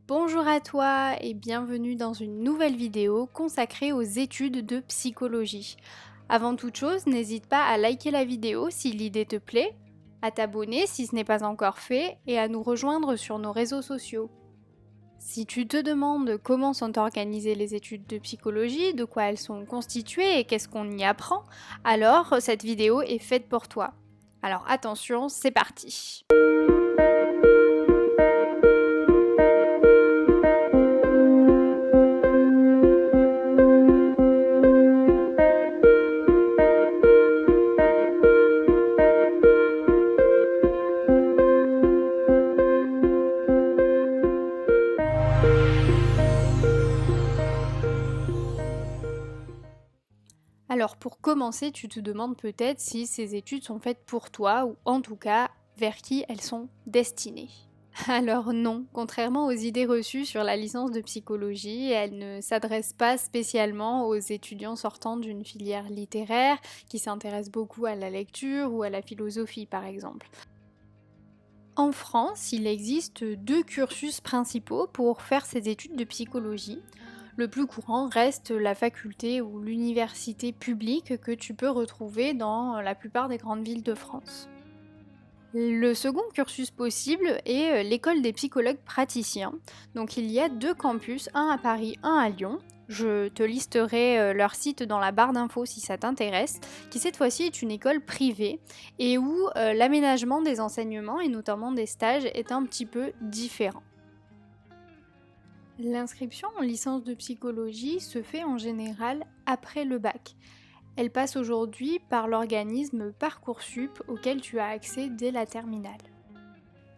Bonjour à toi et bienvenue dans une nouvelle vidéo consacrée aux études de psychologie. Avant toute chose, n'hésite pas à liker la vidéo si l'idée te plaît, à t'abonner si ce n'est pas encore fait et à nous rejoindre sur nos réseaux sociaux. Si tu te demandes comment sont organisées les études de psychologie, de quoi elles sont constituées et qu'est-ce qu'on y apprend, alors cette vidéo est faite pour toi. Alors attention, c'est parti! Alors pour commencer, tu te demandes peut-être si ces études sont faites pour toi ou en tout cas vers qui elles sont destinées. Alors non, contrairement aux idées reçues sur la licence de psychologie, elles ne s'adressent pas spécialement aux étudiants sortant d'une filière littéraire qui s'intéressent beaucoup à la lecture ou à la philosophie par exemple. En France, il existe deux cursus principaux pour faire ces études de psychologie. Le plus courant reste la faculté ou l'université publique que tu peux retrouver dans la plupart des grandes villes de France. Le second cursus possible est l'école des psychologues praticiens. Donc il y a deux campus, un à Paris, un à Lyon. Je te listerai leur site dans la barre d'infos si ça t'intéresse, qui cette fois-ci est une école privée et où l'aménagement des enseignements et notamment des stages est un petit peu différent. L'inscription en licence de psychologie se fait en général après le bac. Elle passe aujourd'hui par l'organisme Parcoursup auquel tu as accès dès la terminale.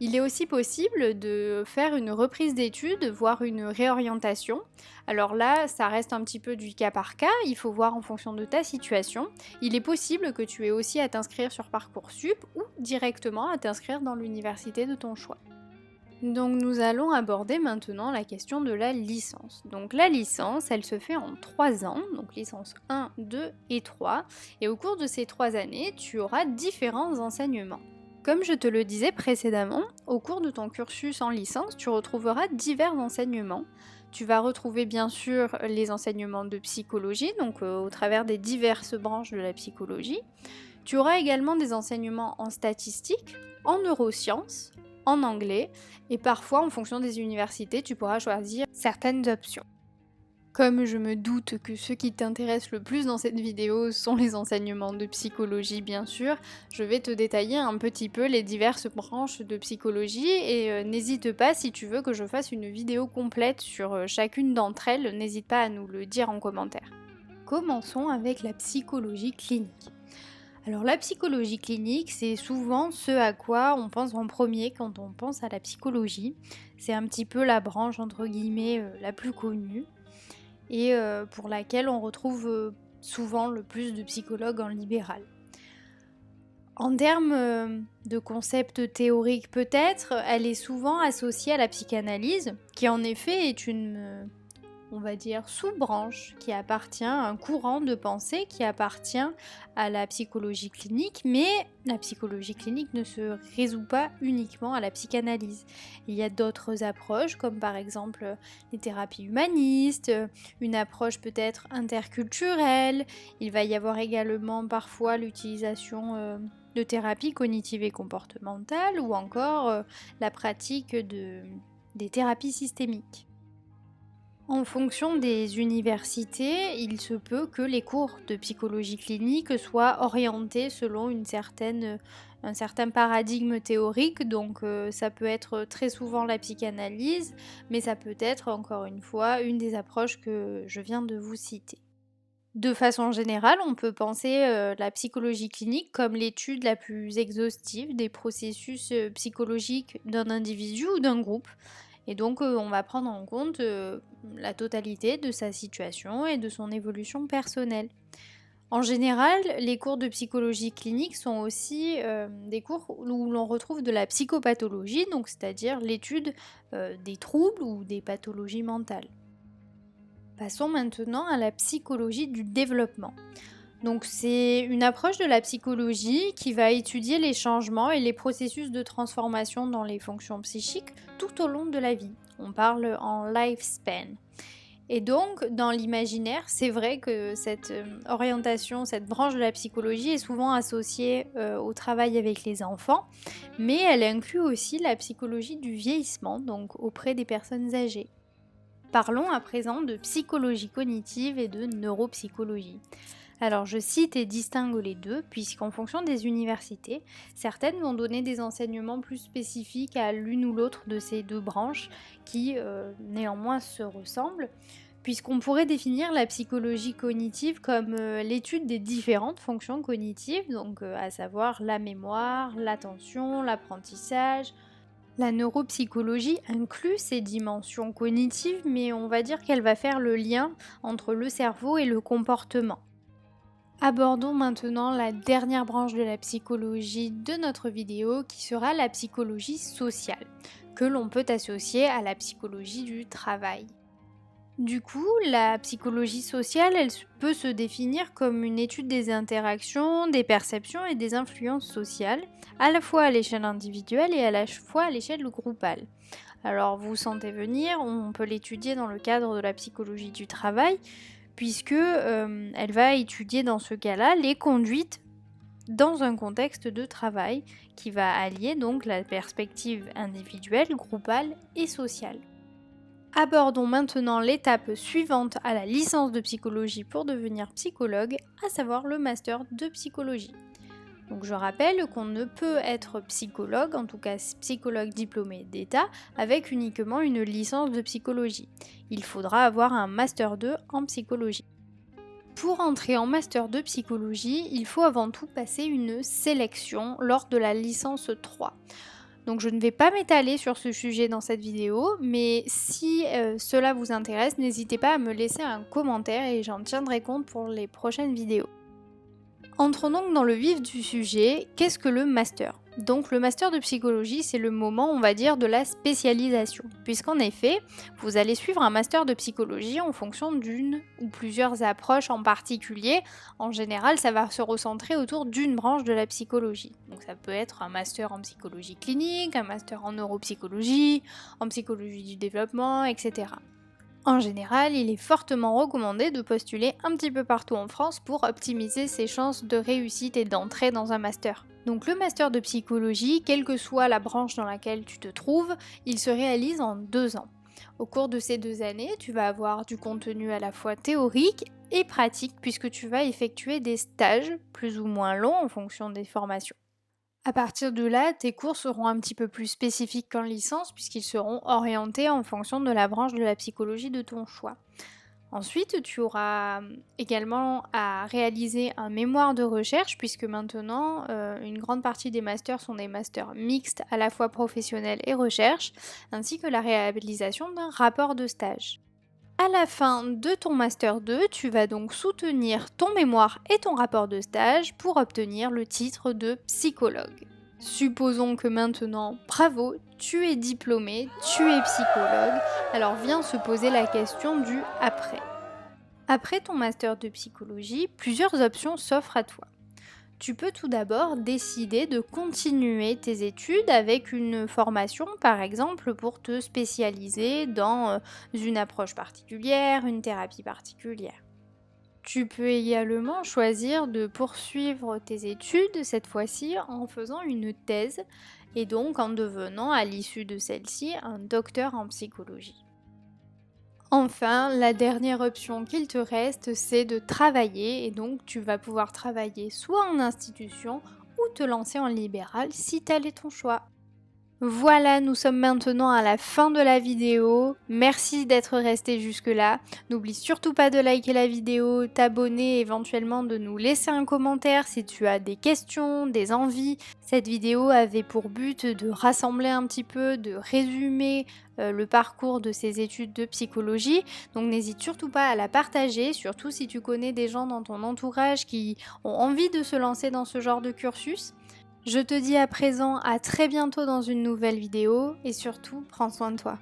Il est aussi possible de faire une reprise d'études, voire une réorientation. Alors là, ça reste un petit peu du cas par cas, il faut voir en fonction de ta situation. Il est possible que tu aies aussi à t'inscrire sur Parcoursup ou directement à t'inscrire dans l'université de ton choix. Donc nous allons aborder maintenant la question de la licence. Donc la licence, elle se fait en 3 ans, donc licence 1, 2 et 3. Et au cours de ces 3 années, tu auras différents enseignements. Comme je te le disais précédemment, au cours de ton cursus en licence, tu retrouveras divers enseignements. Tu vas retrouver bien sûr les enseignements de psychologie, donc au travers des diverses branches de la psychologie. Tu auras également des enseignements en statistique, en neurosciences, en anglais, et parfois en fonction des universités, tu pourras choisir certaines options. Comme je me doute que ce qui t'intéresse le plus dans cette vidéo sont les enseignements de psychologie bien sûr, je vais te détailler un petit peu les diverses branches de psychologie et n'hésite pas si tu veux que je fasse une vidéo complète sur chacune d'entre elles, n'hésite pas à nous le dire en commentaire. Commençons avec la psychologie clinique. Alors la psychologie clinique, c'est souvent ce à quoi on pense en premier quand on pense à la psychologie. C'est un petit peu la branche entre guillemets la plus connue et pour laquelle on retrouve souvent le plus de psychologues en libéral. En termes de concepts théoriques peut-être, elle est souvent associée à la psychanalyse, qui en effet est une on va dire, sous-branche qui appartient à un courant de pensée qui appartient à la psychologie clinique, mais la psychologie clinique ne se résout pas uniquement à la psychanalyse. Il y a d'autres approches, comme par exemple les thérapies humanistes, une approche peut-être interculturelle. Il va y avoir également parfois l'utilisation de thérapies cognitives et comportementales ou encore la pratique des thérapies systémiques. En fonction des universités, il se peut que les cours de psychologie clinique soient orientés selon un certain paradigme théorique, donc ça peut être très souvent la psychanalyse, mais ça peut être encore une fois une des approches que je viens de vous citer. De façon générale, on peut penser la psychologie clinique comme l'étude la plus exhaustive des processus psychologiques d'un individu ou d'un groupe. Et donc on va prendre en compte la totalité de sa situation et de son évolution personnelle. En général, les cours de psychologie clinique sont aussi des cours où l'on retrouve de la psychopathologie, donc c'est-à-dire l'étude des troubles ou des pathologies mentales. Passons maintenant à la psychologie du développement. Donc c'est une approche de la psychologie qui va étudier les changements et les processus de transformation dans les fonctions psychiques tout au long de la vie, On parle en lifespan. Et donc, dans l'imaginaire, c'est vrai que cette orientation, cette branche de la psychologie est souvent associée au travail avec les enfants, mais elle inclut aussi la psychologie du vieillissement, donc auprès des personnes âgées. Parlons à présent de psychologie cognitive et de neuropsychologie. Alors je cite et distingue les deux, puisqu'en fonction des universités, certaines vont donner des enseignements plus spécifiques à l'une ou l'autre de ces deux branches qui néanmoins se ressemblent, puisqu'on pourrait définir la psychologie cognitive comme l'étude des différentes fonctions cognitives, donc à savoir la mémoire, l'attention, l'apprentissage. La neuropsychologie inclut ces dimensions cognitives, mais on va dire qu'elle va faire le lien entre le cerveau et le comportement. Abordons maintenant la dernière branche de la psychologie de notre vidéo qui sera la psychologie sociale, que l'on peut associer à la psychologie du travail. Du coup, la psychologie sociale, elle peut se définir comme une étude des interactions, des perceptions et des influences sociales, à la fois à l'échelle individuelle et à la fois à l'échelle groupale. Alors vous sentez venir, on peut l'étudier dans le cadre de la psychologie du travail, puisque elle va étudier dans ce cas-là les conduites dans un contexte de travail qui va allier donc la perspective individuelle, groupale et sociale. Abordons maintenant l'étape suivante à la licence de psychologie pour devenir psychologue, à savoir le master de psychologie. Donc je rappelle qu'on ne peut être psychologue, en tout cas psychologue diplômé d'État, avec uniquement une licence de psychologie. Il faudra avoir un master 2 en psychologie. Pour entrer en master de psychologie, il faut avant tout passer une sélection lors de la licence 3. Donc je ne vais pas m'étaler sur ce sujet dans cette vidéo, mais si cela vous intéresse, n'hésitez pas à me laisser un commentaire et j'en tiendrai compte pour les prochaines vidéos. Entrons donc dans le vif du sujet, qu'est-ce que le master ? Donc le master de psychologie, c'est le moment, on va dire, de la spécialisation, puisqu'en effet, vous allez suivre un master de psychologie en fonction d'une ou plusieurs approches en particulier. En général, ça va se recentrer autour d'une branche de la psychologie. Donc ça peut être un master en psychologie clinique, un master en neuropsychologie, en psychologie du développement, etc. En général, il est fortement recommandé de postuler un petit peu partout en France pour optimiser ses chances de réussite et d'entrée dans un master. Donc le master de psychologie, quelle que soit la branche dans laquelle tu te trouves, il se réalise en 2 ans. Au cours de ces 2 années, tu vas avoir du contenu à la fois théorique et pratique puisque tu vas effectuer des stages plus ou moins longs en fonction des formations. À partir de là, tes cours seront un petit peu plus spécifiques qu'en licence puisqu'ils seront orientés en fonction de la branche de la psychologie de ton choix. Ensuite, tu auras également à réaliser un mémoire de recherche puisque maintenant, une grande partie des masters sont des masters mixtes à la fois professionnels et recherche, ainsi que la réalisation d'un rapport de stage. À la fin de ton Master 2, tu vas donc soutenir ton mémoire et ton rapport de stage pour obtenir le titre de psychologue. Supposons que maintenant, bravo, tu es diplômé, tu es psychologue, alors vient se poser la question du après. Après ton Master de psychologie, plusieurs options s'offrent à toi. Tu peux tout d'abord décider de continuer tes études avec une formation, par exemple, pour te spécialiser dans une approche particulière, une thérapie particulière. Tu peux également choisir de poursuivre tes études, cette fois-ci en faisant une thèse, et donc en devenant à l'issue de celle-ci un docteur en psychologie. Enfin, la dernière option qu'il te reste, c'est de travailler et donc tu vas pouvoir travailler soit en institution ou te lancer en libéral si tel est ton choix. Voilà, nous sommes maintenant à la fin de la vidéo. Merci d'être resté jusque-là. N'oublie surtout pas de liker la vidéo, t'abonner, éventuellement de nous laisser un commentaire si tu as des questions, des envies. Cette vidéo avait pour but de rassembler un petit peu, de résumer le parcours de ces études de psychologie. Donc n'hésite surtout pas à la partager, surtout si tu connais des gens dans ton entourage qui ont envie de se lancer dans ce genre de cursus. Je te dis à présent à très bientôt dans une nouvelle vidéo et surtout prends soin de toi.